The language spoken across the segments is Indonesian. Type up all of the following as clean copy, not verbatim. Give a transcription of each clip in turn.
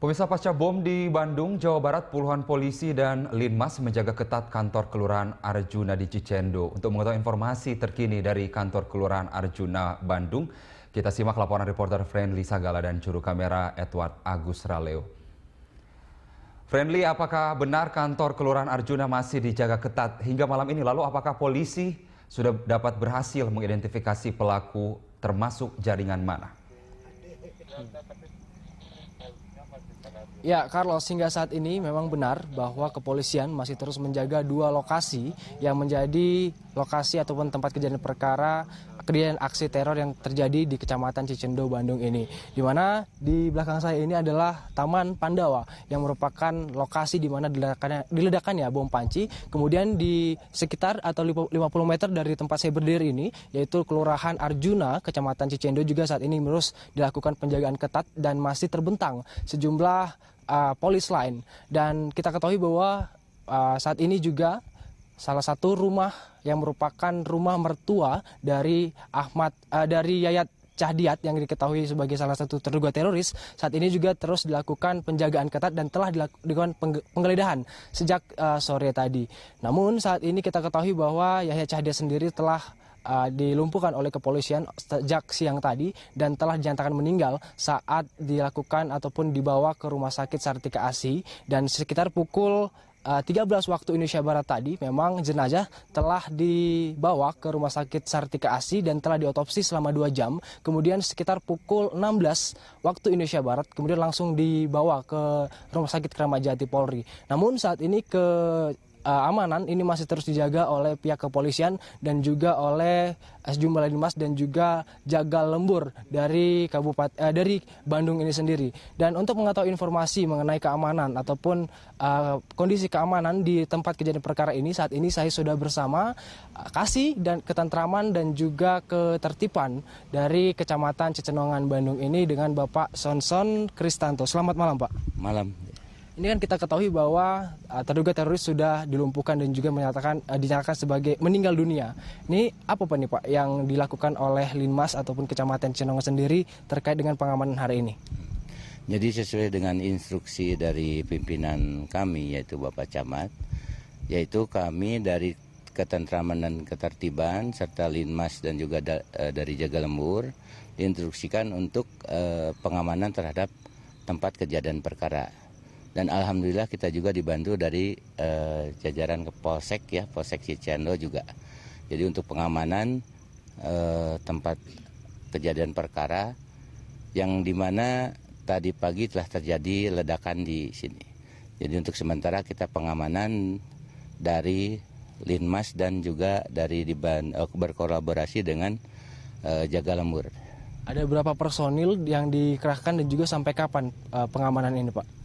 Pemirsa, pasca bom di Bandung, Jawa Barat, puluhan polisi dan Linmas menjaga ketat kantor Kelurahan Arjuna di Cicendo. Untuk mengetahui informasi terkini dari kantor Kelurahan Arjuna, Bandung, kita simak laporan reporter Friendly Sagala dan juru kamera Edward Agus Raleo. Friendly, apakah benar kantor Kelurahan Arjuna masih dijaga ketat hingga malam ini? Lalu apakah polisi sudah dapat berhasil mengidentifikasi pelaku termasuk jaringan mana? Ya, Carlos, hingga saat ini memang benar bahwa kepolisian masih terus menjaga dua lokasi yang menjadi lokasi ataupun tempat kejadian perkara kejadian aksi teror yang terjadi di Kecamatan Cicendo, Bandung ini. Di mana di belakang saya ini adalah Taman Pandawa yang merupakan lokasi di mana diledakannya bom panci. Kemudian di sekitar atau 50 meter dari tempat saya berdiri ini, yaitu Kelurahan Arjuna, Kecamatan Cicendo, juga saat ini terus dilakukan penjagaan ketat dan masih terbentang sejumlah polis lain. Dan kita ketahui bahwa saat ini juga salah satu rumah yang merupakan rumah mertua dari dari Yayat Cahdiat yang diketahui sebagai salah satu terduga teroris, saat ini juga terus dilakukan penjagaan ketat dan telah dilakukan penggeledahan sejak sore tadi. Namun saat ini kita ketahui bahwa Yahya Cahdiat sendiri telah dilumpuhkan oleh kepolisian sejak siang tadi dan telah dinyatakan meninggal saat dilakukan ataupun dibawa ke Rumah Sakit Sartika Asi. Dan sekitar pukul 13 waktu Indonesia Barat tadi memang jenazah telah dibawa ke Rumah Sakit Sartika Asi dan telah diotopsi selama 2 jam. Kemudian sekitar pukul 16 waktu Indonesia Barat kemudian langsung dibawa ke Rumah Sakit Kramat Jati Polri. Namun saat ini keamanan ini masih terus dijaga oleh pihak kepolisian dan juga oleh sejumlah Linmas dan juga jaga lembur dari dari Bandung ini sendiri. Dan untuk mengetahui informasi mengenai keamanan ataupun kondisi keamanan di tempat kejadian perkara ini, saat ini saya sudah bersama kasih dan ketentraman dan juga ketertiban dari Kecamatan Cicenongan, Bandung ini dengan Bapak Sonson Kristanto. Selamat malam, Pak. Malam. Ini kan kita ketahui bahwa terduga teroris sudah dilumpuhkan dan juga dinyatakan sebagai meninggal dunia. Ini apa Pak nih Pak yang dilakukan oleh Linmas ataupun Kecamatan Cicenongan sendiri terkait dengan pengamanan hari ini? Jadi sesuai dengan instruksi dari pimpinan kami yaitu Bapak Camat, yaitu kami dari ketentraman dan ketertiban serta Linmas dan juga dari jaga lembur diinstruksikan untuk pengamanan terhadap tempat kejadian perkara. Dan alhamdulillah kita juga dibantu dari jajaran Polsek ya, Polsek Cicendo juga. Jadi untuk pengamanan tempat kejadian perkara yang dimana tadi pagi telah terjadi ledakan di sini. Jadi untuk sementara kita pengamanan dari Linmas dan juga dari berkolaborasi dengan jaga lembur. Ada berapa personil yang dikerahkan dan juga sampai kapan pengamanan ini Pak?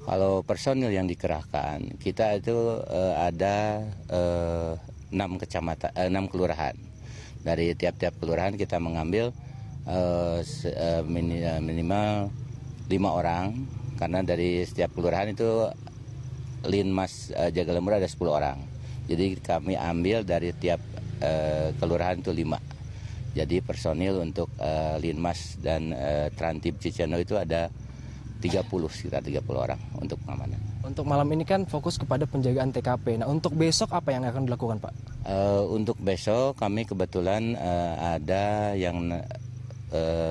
Kalau personil yang dikerahkan, kita itu ada 6 kelurahan. Dari tiap-tiap kelurahan kita mengambil minimal 5 orang, karena dari setiap kelurahan itu Linmas jaga lembur ada 10 orang. Jadi kami ambil dari tiap kelurahan itu 5. Jadi personil untuk Linmas dan Trantib Cicendo itu ada sekitar 30 orang untuk pengamanan. Untuk malam ini kan fokus kepada penjagaan TKP. Nah, untuk besok apa yang akan dilakukan, Pak? Untuk besok kami kebetulan ada yang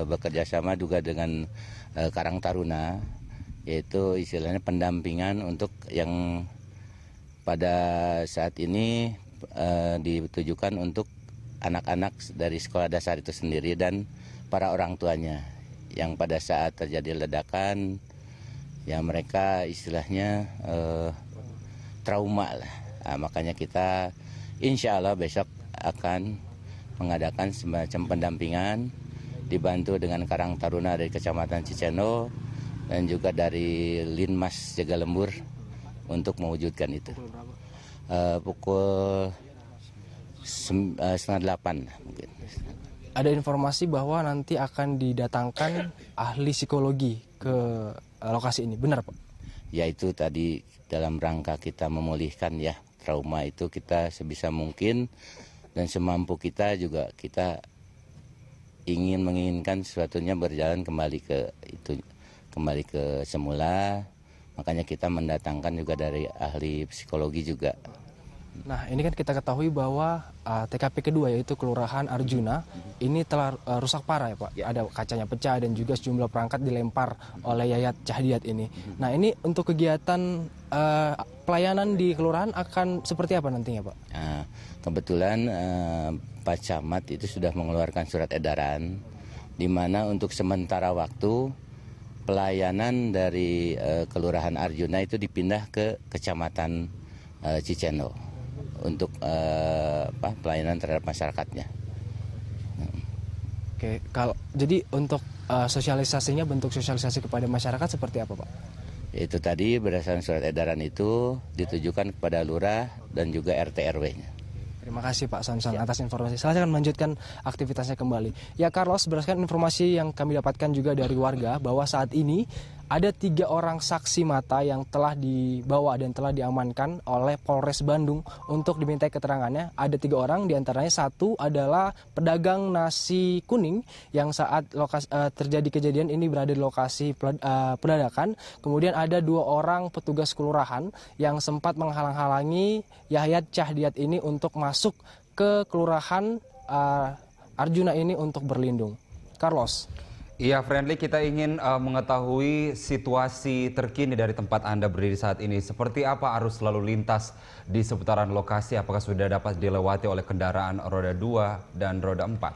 bekerja sama juga dengan Karang Taruna, yaitu istilahnya pendampingan untuk yang pada saat ini ditujukan untuk anak-anak dari sekolah dasar itu sendiri dan para orang tuanya. Yang pada saat terjadi ledakan, ya mereka istilahnya trauma lah. Nah, makanya kita insya Allah besok akan mengadakan semacam pendampingan, dibantu dengan Karang Taruna dari Kecamatan Cicendo dan juga dari Linmas jaga lembur untuk mewujudkan itu. Pukul 7:30 mungkin. Ada informasi bahwa nanti akan didatangkan ahli psikologi ke lokasi ini, benar Pak? Ya itu tadi dalam rangka kita memulihkan ya trauma itu, kita sebisa mungkin dan semampu kita juga kita menginginkan sesuatunya berjalan kembali ke kembali ke semula. Makanya kita mendatangkan juga dari ahli psikologi juga. Nah, ini kan kita ketahui bahwa TKP kedua yaitu Kelurahan Arjuna ini telah rusak parah ya Pak. Ada kacanya pecah dan juga sejumlah perangkat dilempar oleh Yayat Chahdiat ini. Nah, ini untuk kegiatan pelayanan di kelurahan akan seperti apa nantinya Pak? Nah, kebetulan Pak Camat itu sudah mengeluarkan surat edaran di mana untuk sementara waktu pelayanan dari Kelurahan Arjuna itu dipindah ke Kecamatan Cicendo untuk pelayanan terhadap masyarakatnya. Oke, jadi untuk sosialisasinya, bentuk sosialisasi kepada masyarakat seperti apa Pak? Itu tadi berdasarkan surat edaran itu ditujukan kepada lurah dan juga RT RW-nya. Terima kasih Pak Samson atas informasi. Saya akan melanjutkan aktivitasnya kembali. Ya Carlos, berdasarkan informasi yang kami dapatkan juga dari warga bahwa saat ini ada 3 orang saksi mata yang telah dibawa dan telah diamankan oleh Polres Bandung untuk dimintai keterangannya. Ada 3 orang, diantaranya satu adalah pedagang nasi kuning yang saat terjadi kejadian ini berada di lokasi peledakan. Kemudian ada 2 orang petugas kelurahan yang sempat menghalang-halangi Yayat Chahdiat ini untuk masuk ke kelurahan Arjuna ini untuk berlindung. Carlos. Iya, Friendly, kita ingin mengetahui situasi terkini dari tempat Anda berdiri saat ini. Seperti apa arus lalu lintas di seputaran lokasi? Apakah sudah dapat dilewati oleh kendaraan roda 2 dan roda 4?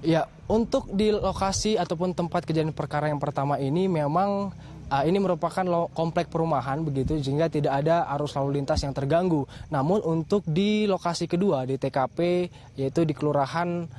Ya, untuk di lokasi ataupun tempat kejadian perkara yang pertama ini memang ini merupakan komplek perumahan begitu sehingga tidak ada arus lalu lintas yang terganggu. Namun untuk di lokasi kedua di TKP yaitu di Kelurahan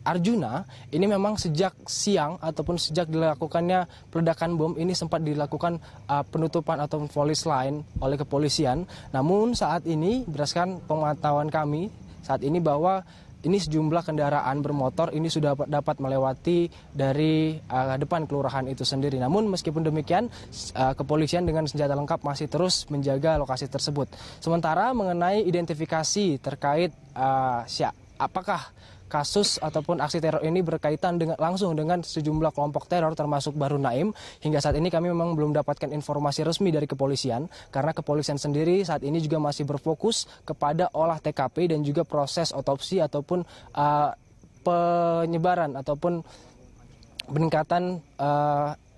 Arjuna ini memang sejak siang ataupun sejak dilakukannya peledakan bom ini sempat dilakukan penutupan atau polis lain oleh kepolisian. Namun saat ini berdasarkan pemantauan kami saat ini bahwa ini sejumlah kendaraan bermotor ini sudah dapat melewati dari depan kelurahan itu sendiri. Namun meskipun demikian, kepolisian dengan senjata lengkap masih terus menjaga lokasi tersebut. Sementara mengenai identifikasi terkait apakah kasus ataupun aksi teror ini berkaitan langsung dengan sejumlah kelompok teror termasuk Bahru Naim. Hingga saat ini kami memang belum dapatkan informasi resmi dari kepolisian karena kepolisian sendiri saat ini juga masih berfokus kepada olah TKP dan juga proses otopsi ataupun penyebaran ataupun peningkatan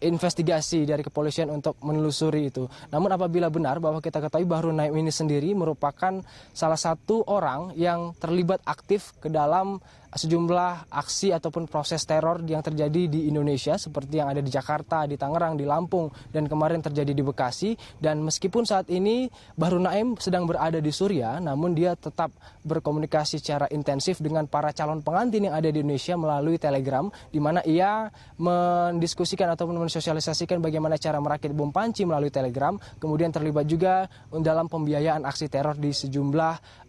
investigasi dari kepolisian untuk menelusuri itu. Namun apabila benar bahwa kita ketahui Bahru Naim ini sendiri merupakan salah satu orang yang terlibat aktif ke dalam sejumlah aksi ataupun proses teror yang terjadi di Indonesia seperti yang ada di Jakarta, di Tangerang, di Lampung, dan kemarin terjadi di Bekasi. Dan meskipun saat ini Bahru Naim sedang berada di Suriah, namun dia tetap berkomunikasi secara intensif dengan para calon pengantin yang ada di Indonesia melalui Telegram, di mana ia mendiskusikan ataupun mensosialisasikan bagaimana cara merakit bom panci melalui Telegram, kemudian terlibat juga dalam pembiayaan aksi teror di sejumlah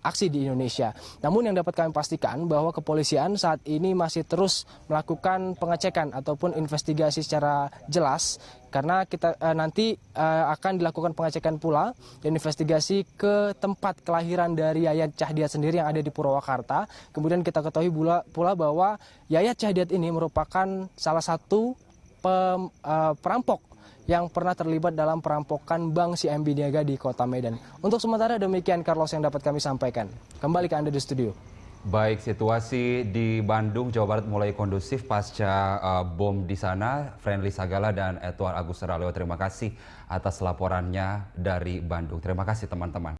aksi di Indonesia. Namun yang dapat kami pastikan bahwa kepolisian saat ini masih terus melakukan pengecekan ataupun investigasi secara jelas karena kita nanti akan dilakukan pengecekan pula dan investigasi ke tempat kelahiran dari Yayat Chahdiat sendiri yang ada di Purwakarta. Kemudian kita ketahui pula bahwa Yayat Chahdiat ini merupakan salah satu perampok yang pernah terlibat dalam perampokan Bank CIMB Niaga di Kota Medan. Untuk sementara demikian Carlos yang dapat kami sampaikan. Kembali ke Anda di studio. Baik, situasi di Bandung, Jawa Barat mulai kondusif pasca bom di sana. Friendly Sagala dan Edward Agus Raleo, terima kasih atas laporannya dari Bandung. Terima kasih teman-teman.